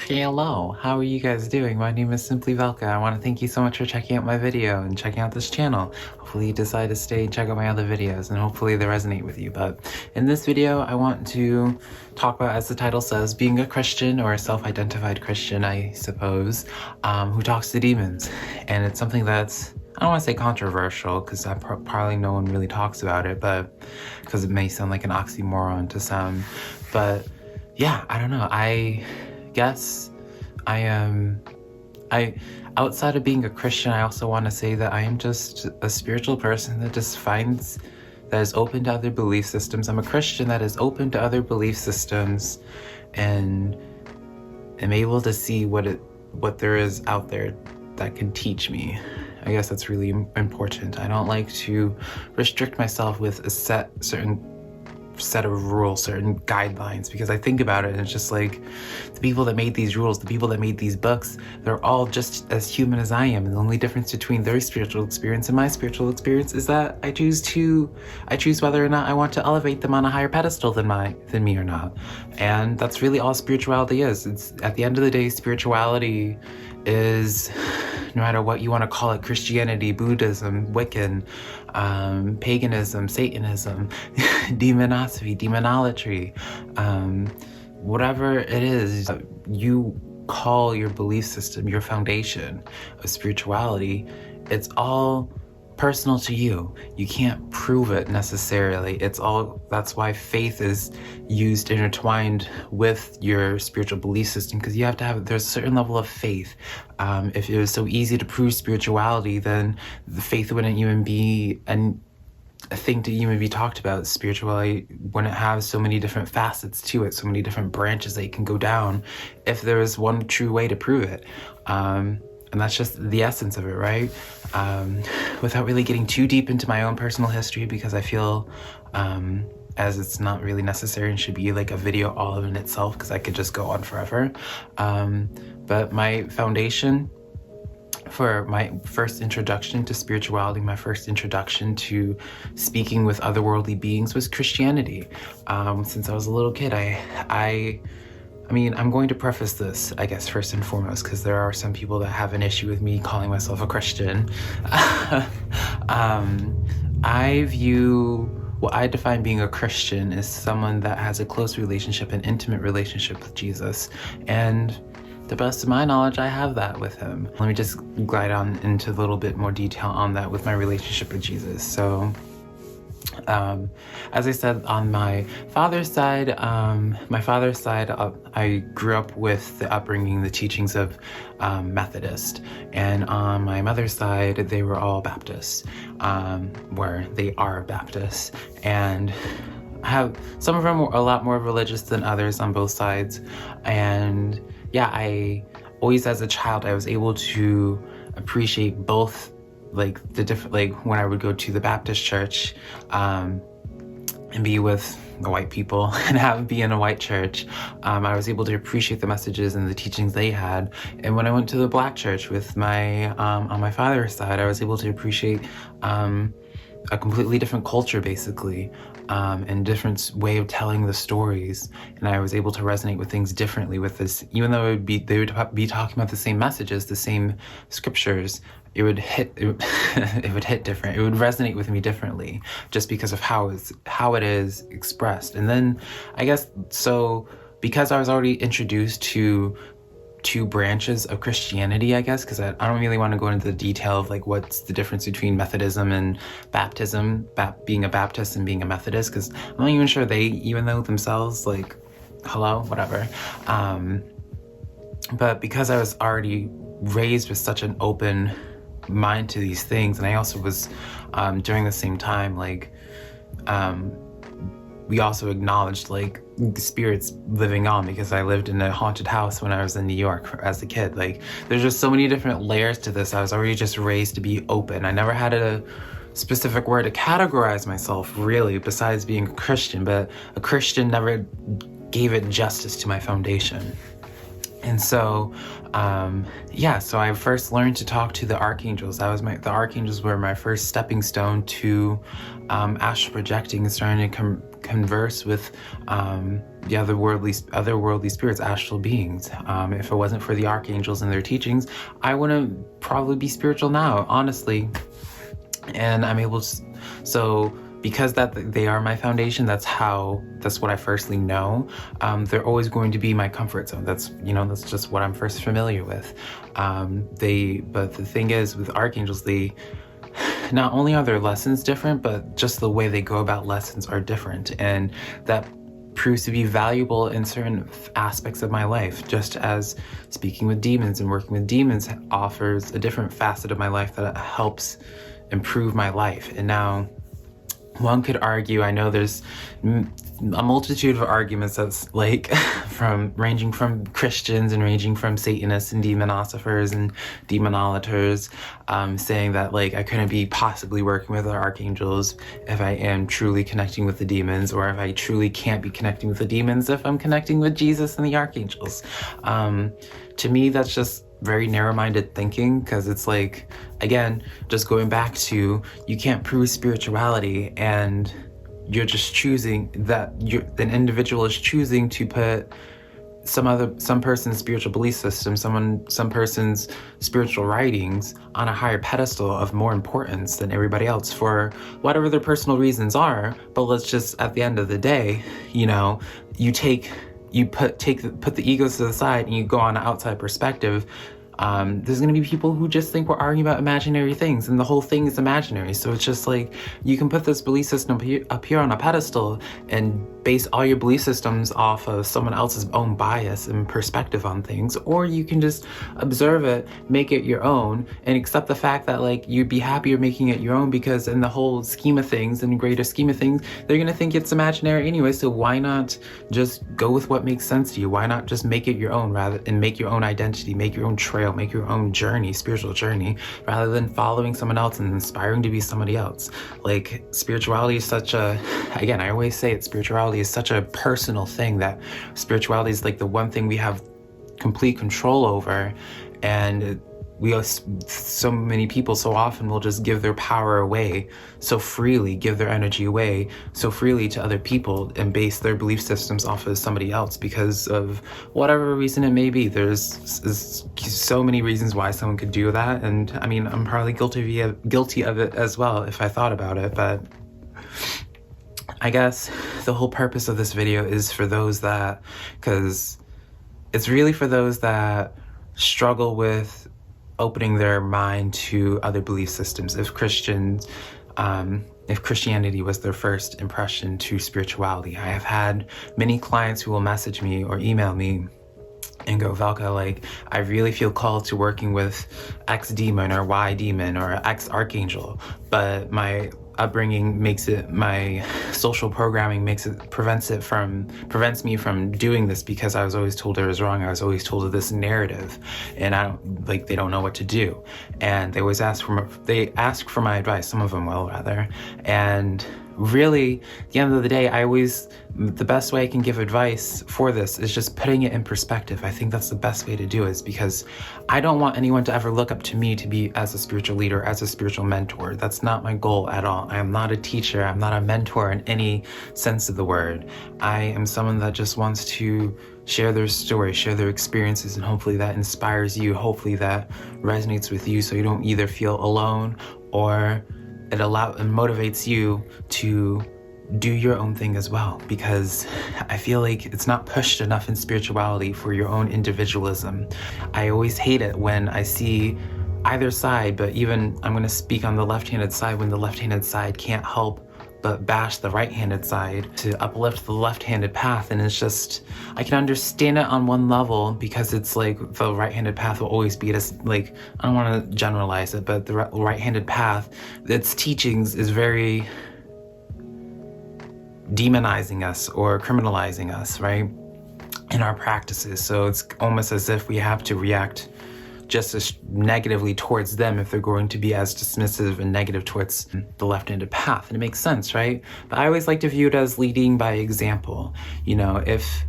Hello, how are you guys doing? My name is Simply Velka. I want to thank you so much for checking out my video and checking out this channel. Hopefully you decide to stay and check out my other videos, and hopefully they resonate with you. But in this video, I want to talk about, as the title says, being a Christian, or a self-identified Christian, I suppose, who talks to demons. And it's something that's, I don't want to say controversial, because probably no one really talks about it, but because it may sound like an oxymoron to some. But yeah, I don't know. I guess outside of being a Christian, I also want to say that I am just a spiritual person that that is open to other belief systems. I'm a Christian that is open to other belief systems, and am able to see what there is out there that can teach me. I guess that's really important. I don't like to restrict myself with a certain set of rules, certain guidelines, because I think about it and it's just like, the people that made these rules, the people that made these books, they're all just as human as I am, and the only difference between their spiritual experience and my spiritual experience is that I choose whether or not I want to elevate them on a higher pedestal than me or not. And that's really all spirituality is. It's, at the end of the day, spirituality is, no matter what you want to call it, Christianity, Buddhism, Wiccan, paganism, Satanism, demonolatry, whatever it is you call your belief system, your foundation of spirituality, it's all personal to you. You can't prove it necessarily. That's why faith is intertwined with your spiritual belief system, because you have to there's a certain level of faith. If it was so easy to prove spirituality, then the faith wouldn't even be a thing to even be talked about. Spirituality wouldn't have so many different facets to it, so many different branches that you can go down, if there was one true way to prove it. And that's just the essence of it, right? Without really getting too deep into my own personal history, because I feel as it's not really necessary and should be like a video all in itself, because I could just go on forever. But my foundation for my first introduction to spirituality, my first introduction to speaking with otherworldly beings, was Christianity. Since I was a little kid, I mean, I'm going to preface this, I guess, first and foremost, because there are some people that have an issue with me calling myself a Christian. What I define being a Christian is someone that has a close relationship, an intimate relationship with Jesus. And to the best of my knowledge, I have that with him. Let me just glide on into a little bit more detail on that with my relationship with Jesus. So, as I said, on my father's side, I grew up with the upbringing, the teachings of Methodist, and on my mother's side, they were all Baptists, they are Baptists, and some of them were a lot more religious than others on both sides. And yeah, I always, as a child, I was able to appreciate both, like the different, like when I would go to the Baptist church and be with the white people and be in a white church, I was able to appreciate the messages and the teachings they had. And when I went to the black church with my on my father's side, I was able to appreciate a completely different culture, basically, and different way of telling the stories. And I was able to resonate with things differently with this, even though they would be talking about the same messages, the same scriptures. It would hit different. It would resonate with me differently, just because of how it is expressed. And then, I guess, so because I was already introduced to two branches of Christianity, I guess, because I don't really want to go into the detail of like what's the difference between Methodism and baptism, being a Baptist and being a Methodist, because I'm not even sure they even know themselves, like, hello, whatever. But because I was already raised with such an open mind to these things, and I also was during the same time, like, we also acknowledged like spirits living on, because I lived in a haunted house when I was in New York as a kid. Like, there's just so many different layers to this. I was already just raised to be open. I never had a specific word to categorize myself, really, besides being a Christian, but a Christian never gave it justice to my foundation. And so, so I first learned to talk to the archangels. The archangels were my first stepping stone to astral projecting and starting to converse with the otherworldly spirits, astral beings. If it wasn't for the archangels and their teachings, I wouldn't probably be spiritual now, honestly. And I'm able to, so because that they are my foundation, that's what I firstly know. They're always going to be my comfort zone. That's just what I'm first familiar with. But the thing is, with archangels, they not only are their lessons different, but just the way they go about lessons are different, and that proves to be valuable in certain aspects of my life, just as speaking with demons and working with demons offers a different facet of my life that helps improve my life. And now one could argue, I know there's a multitude of arguments that's like ranging from Christians and ranging from Satanists and demonosophers and demonolators, saying that like I couldn't be possibly working with the archangels if I am truly connecting with the demons, or if I truly can't be connecting with the demons if I'm connecting with Jesus and the archangels. To me, that's just very narrow-minded thinking, because it's like, again, just going back to, you can't prove spirituality, and you're just choosing that an individual is choosing to put some person's spiritual belief system, some person's spiritual writings on a higher pedestal of more importance than everybody else for whatever their personal reasons are. But let's just, at the end of the day, you put the egos to the side and you go on an outside perspective. There's going to be people who just think we're arguing about imaginary things, and the whole thing is imaginary. So it's just like, you can put this belief system up here on a pedestal and base all your belief systems off of someone else's own bias and perspective on things, or you can just observe it, make it your own, and accept the fact that like you'd be happier making it your own, because in the whole scheme of things, in the greater scheme of things, they're going to think it's imaginary anyway. So why not just go with what makes sense to you? Why not just make it your own, and make your own identity, make your own trail, make your own journey, spiritual journey, rather than following someone else and inspiring to be somebody else. Like, spirituality is again, I always say it, spirituality is such a personal thing, that spirituality is like the one thing we have complete control over. And so many people so often will just give their power away so freely, give their energy away so freely to other people, and base their belief systems off of somebody else because of whatever reason it may be. There's so many reasons why someone could do that, and I mean, I'm probably guilty of it as well if I thought about it. But I guess the whole purpose of this video is for those that, because it's really for those that struggle with opening their mind to other belief systems. If Christianity was their first impression to spirituality. I have had many clients who will message me or email me and go, Velka, like, I really feel called to working with X demon or Y demon or X archangel, but my upbringing my social programming prevents me from doing this, because I was always told I was wrong. I was always told of this narrative, and they don't know what to do. And they always ask for my advice. Some of them will, rather. And really, at the end of the day, the best way I can give advice for this is just putting it in perspective. I think that's the best way to do it, is because I don't want anyone to ever look up to me to be as a spiritual leader, as a spiritual mentor. That's not my goal at all. I am not a teacher. I'm not a mentor in any sense of the word. I am someone that just wants to share their story, share their experiences, and hopefully that inspires you. Hopefully that resonates with you, so you don't either feel alone, or it motivates you to do your own thing as well, because I feel like it's not pushed enough in spirituality for your own individualism. I always hate it when I see either side, but even I'm going to speak on the left-handed side, when the left-handed side can't help but bash the right-handed side to uplift the left-handed path. And it's just, I can understand it on one level, because it's like the right-handed path will always be like, I don't want to generalize it, but the right-handed path, its teachings is very demonizing us or criminalizing us, right, in our practices. So it's almost as if we have to react just as negatively towards them if they're going to be as dismissive and negative towards the left-handed path. And it makes sense, right? But I always like to view it as leading by example. If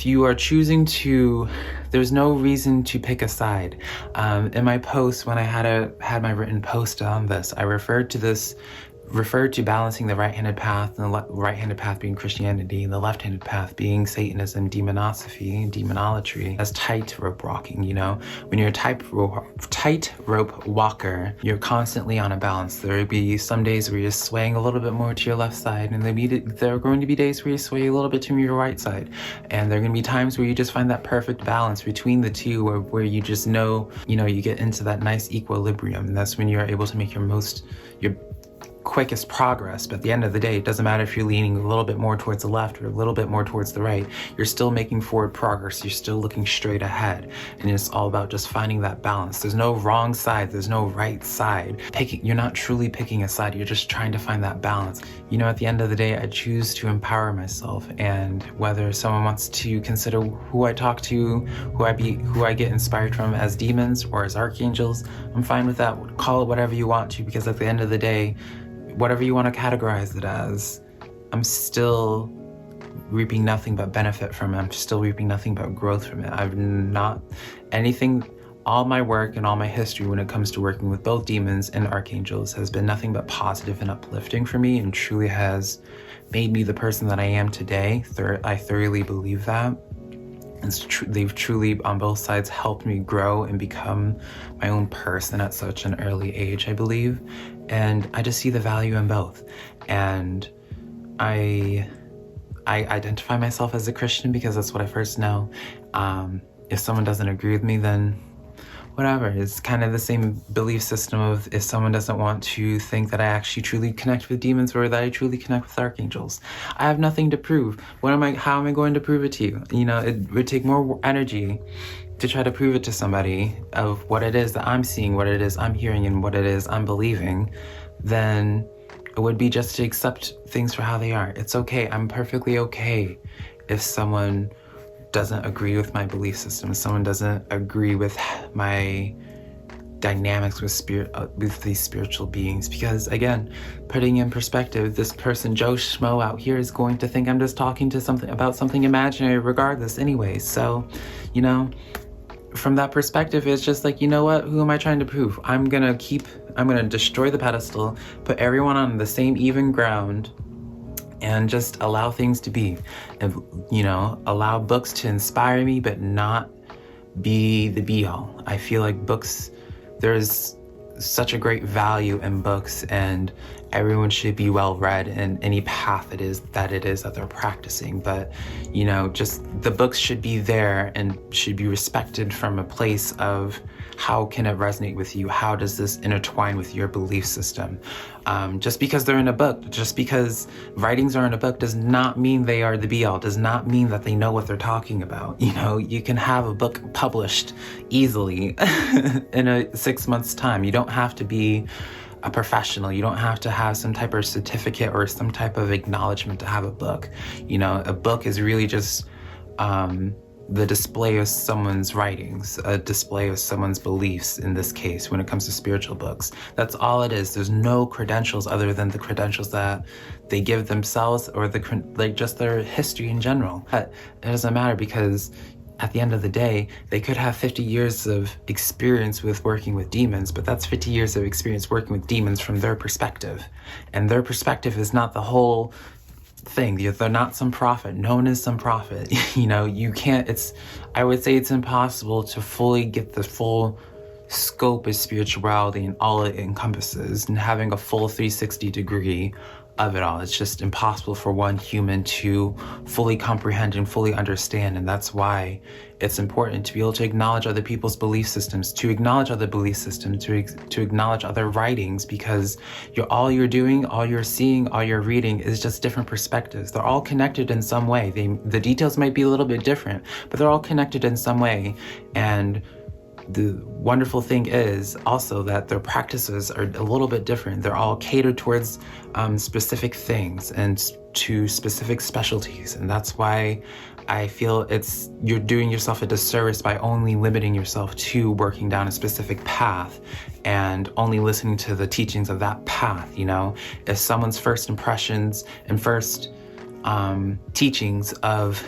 you are choosing to, there's no reason to pick a side. In my post, when I had my written post on this, I referred to this referred to balancing the right-handed path, and the right-handed path being Christianity, and the left-handed path being Satanism, demonosophy, demonolatry, as tightrope walking. You know, when you're a tightrope walker, you're constantly on a balance. There will be some days where you're swaying a little bit more to your left side, and there are going to be days where you sway a little bit to your right side, and there are going to be times where you just find that perfect balance between the two, where you just know, you get into that nice equilibrium, and that's when you're able to make your quickest progress. But at the end of the day, it doesn't matter if you're leaning a little bit more towards the left or a little bit more towards the right, you're still making forward progress. You're still looking straight ahead, and it's all about just finding that balance. There's no wrong side, there's no right side. You're not truly picking a side, you're just trying to find that balance. At the end of the day, I choose to empower myself, and whether someone wants to consider who I talk to, who I get inspired from as demons or as archangels, I'm fine with that. Call it whatever you want to, because at the end of the day, whatever you want to categorize it as, I'm still reaping nothing but benefit from it. I'm still reaping nothing but growth from it. I've not anything, all my work and all my history when it comes to working with both demons and archangels has been nothing but positive and uplifting for me, and truly has made me the person that I am today. I thoroughly believe that. They've truly, on both sides, helped me grow and become my own person at such an early age, I believe. And I just see the value in both. And I identify myself as a Christian because that's what I first know. If someone doesn't agree with me, then whatever. It's kind of the same belief system of if someone doesn't want to think that I actually truly connect with demons or that I truly connect with archangels. I have nothing to prove. How am I going to prove it to you? It would take more energy to try to prove it to somebody of what it is that I'm seeing, what it is I'm hearing, and what it is I'm believing, than it would be just to accept things for how they are. It's okay. I'm perfectly okay if someone doesn't agree with my belief system, someone doesn't agree with my dynamics with these spiritual beings, because again, putting in perspective, this person Joe Schmo out here is going to think I'm just talking to something imaginary regardless anyway. So from that perspective, it's just like, what, who am I trying to prove? I'm gonna destroy the pedestal, put everyone on the same even ground, and just allow things to be, and allow books to inspire me, but not be the be-all. I feel like books, there's such a great value in books, and everyone should be well read in any path it is that they're practicing. But just the books should be there and should be respected from a place of how can it resonate with you? How does this intertwine with your belief system? Just because they're in a book, just because writings are in a book, does not mean they are the be-all, does not mean that they know what they're talking about. You can have a book published easily in a 6 months' time. You don't have to be a professional. You don't have to have some type of certificate or some type of acknowledgement to have a book. A book is really just the display of someone's writings, a display of someone's beliefs in this case, when it comes to spiritual books. That's all it is. There's no credentials other than the credentials that they give themselves, or just their history in general. But it doesn't matter, because at the end of the day, they could have 50 years of experience with working with demons, but that's 50 years of experience working with demons from their perspective. And their perspective is not the whole thing. They're not some prophet. No one is some prophet. You can't, I would say it's impossible to fully get the full scope of spirituality and all it encompasses, and having a full 360 degree of it all. It's just impossible for one human to fully comprehend and fully understand. And that's why it's important to be able to acknowledge other people's belief systems, to acknowledge other belief systems, to acknowledge other writings, because all you're doing, all you're seeing, all you're reading is just different perspectives. They're all connected in some way. The details might be a little bit different, but they're all connected in some way. And the wonderful thing is also that their practices are a little bit different. They're all catered towards specific things and to specific specialties. And that's why I feel you're doing yourself a disservice by only limiting yourself to working down a specific path and only listening to the teachings of that path. If someone's first impressions and first teachings of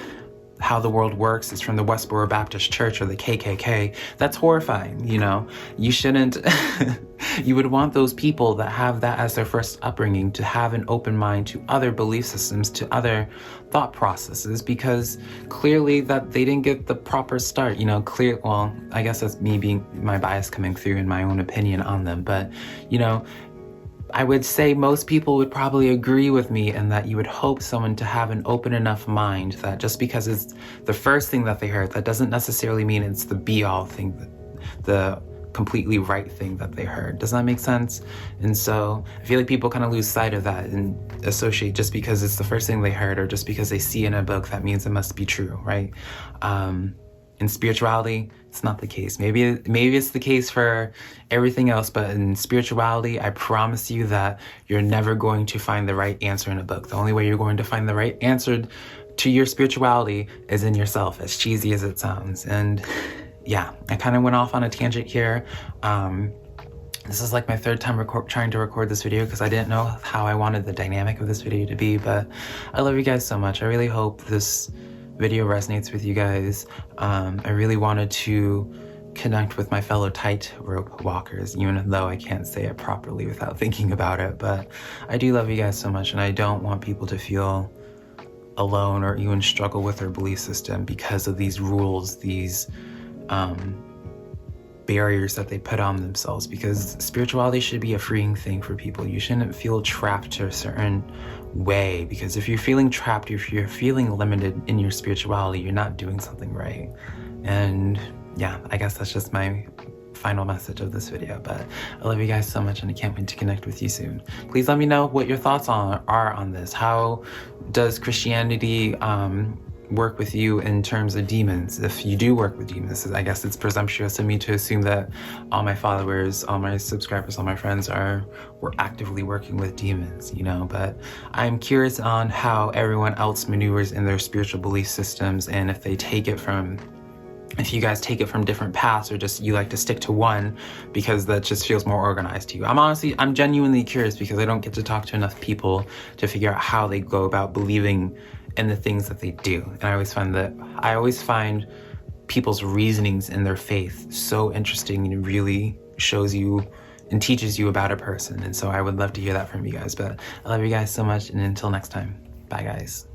how the world works is from the Westboro Baptist Church or the KKK, that's horrifying, you know? You shouldn't, you would want those people that have that as their first upbringing to have an open mind to other belief systems, to other thought processes, because clearly that they didn't get the proper start, you know, well, I guess that's me being, my bias coming through in my own opinion on them, but, you know, I would say most people would probably agree with me in that you would hope someone to have an open enough mind that just because it's the first thing that they heard, that doesn't necessarily mean it's the be-all thing, the completely right thing that they heard. Does that make sense? And so I feel like people kind of lose sight of that and associate just because it's the first thing they heard or just because they see in a book, that means it must be true, right? In spirituality, it's not the case. Maybe it's the case for everything else, but in spirituality, I promise you that you're never going to find the right answer in a book. The only way you're going to find the right answer to your spirituality is in yourself, as cheesy as it sounds. And yeah, I kind of went off on a tangent here. This is like my third time trying to record this video because I didn't know how I wanted the dynamic of this video to be, but I love you guys so much. I really hope this video resonates with you guys. I really wanted to connect with my fellow tightrope walkers, even though I can't say it properly without thinking about it, but I do love you guys so much, and I don't want people to feel alone or even struggle with their belief system because of these rules, these barriers that they put on themselves, because spirituality should be a freeing thing for people. You shouldn't feel trapped to a certain way, because if you're feeling trapped, if you're feeling limited in your spirituality, you're not doing something right. And yeah, I guess that's just my final message of this video, but I love you guys so much and I can't wait to connect with you soon. Please let me know what your thoughts are on this. How does Christianity work with you in terms of demons? If you do work with demons, I guess it's presumptuous of me to assume that all my followers, all my subscribers, all my friends were actively working with demons, you know, but I'm curious on how everyone else maneuvers in their spiritual belief systems, and if you guys take it from different paths, or just you like to stick to one because that just feels more organized to you. I'm genuinely curious because I don't get to talk to enough people to figure out how they go about believing in the things that they do. And I always find people's reasonings in their faith so interesting, and it really shows you and teaches you about a person. And so I would love to hear that from you guys, but I love you guys so much. And until next time, bye guys.